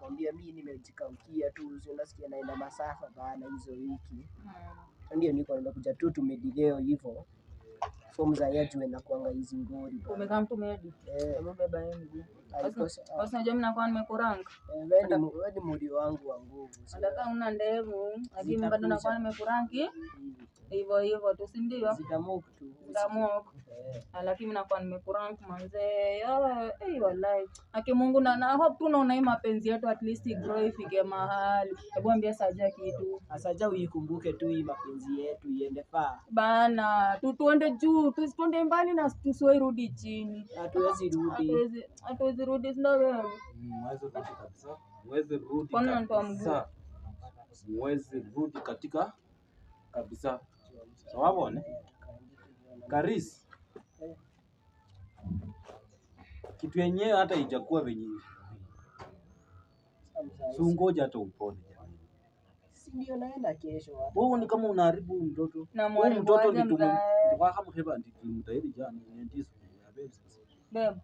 nakwambia mimi nimejikaukia tu, unasikia naenda masafa bana hizo wiki. Ndio niko nimekuja tu tumedileo hivyo. Form za yetu inakuanga hizi ngori. Umekaa mtu medi. Beba yeye mguu. Sasa unajua mimi nakuwa nimekuranga. Wewe ni mudi wangu wa nguvu. Nataka una ndevu, lakini bado nakuwa nimekurangi. Hivyo tu si ndio? Zitamoku tu. Lakini nakuwa nimekurangi manze. Wallahi. Aki Mungu na hope tunaona hii mapenzi yetu at least grow ifike mahali. Hebu ambia Saja kitu. Saja uikumbuke tu hii mapenzi yetu iende faa. Bana, tuende juu, tusiende mbali na tusiwahi rudi chini. Hatuwezi rudi. Hatuwezi rudi ndio wewe. Mwezi rudi kabisa. Mwezi rudi kabisa. Mwezi rudi katika kabisa. Sawa ne? Karis. Kitu yenyewe hata ijakuwa venye. Sungoja hata upone. Ndio naenda kesho hapa. Wewe ni kama unaharibu mtoto. Wewe mtoto ni kama heba mtahiri jana ndizo ya baby sasa. Babe.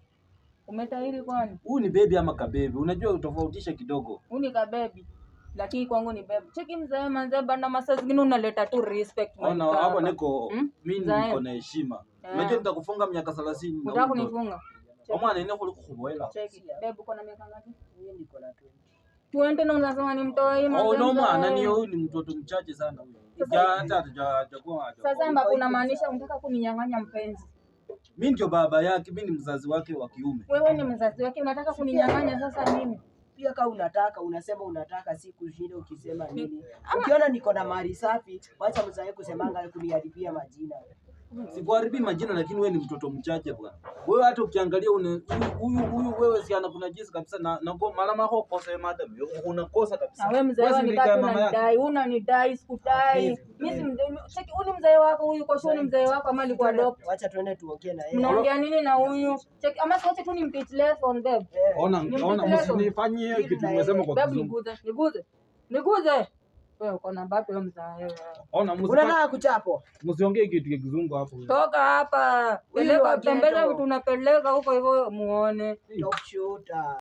Umetahiri kwani? Huyu ni baby ama kabebi? Unajua utofautisha kidogo. Huyu ni kabebi. Lakini kwangu ni babe. Cheki mzee manze bana masaa zingine unaleta tu respect. Ona hapo niko mimi niko na heshima. Unajua nitakufunga miaka 30. Unataka kunifunga? Kama anaenda kule kukuboela. Cheki. Babe uko na miaka ngapi? Mimi niko na 20. 20 na unasema ni mtoi manze. No maana ni huyu ni mtoto mchache sana huyu. Hajakuwa. Sasa ambapo unamaanisha unataka kuninyang'anya mpenzi. Mimi ndio baba yake, mimi ni mzazi wake wa kiume. Wewe ni mzazi wake, unataka kuninyang'anya sasa mimi. Pia kama unataka unasema unataka siku shida ukisema nini. Ukiona niko na mali safi, wacha mzae kusemanga kuniharibia majina. Sikuharibi majina lakini wewe ni mtoto mchache bwana. Wewe hata ukiangalia huyu wewe si anakuna kabisa na kwa mara mako kosa madam. Unakosa kabisa. Na wewe mzee wangu unanidai, unanidai sikudai. Mimi si mzee, cheki huyu mzee wako huyu kwa shoni mzee wako ama alikuwa adopt. Wacha tuende tuongee na yeye. Mnaongea nini na huyu? Cheki ama siache tu nimteach lesson babe. Ona msinifanyie hiyo kitu umesema kwa kizungu. Niguze. Wewe uko na babu wewe mzae. Ona unataka kuchapo. Msiongee kitu ya kizungu hapo. Toka hapa. Peleka tembeza vitu unapeleka huko hivyo muone. Top shooter.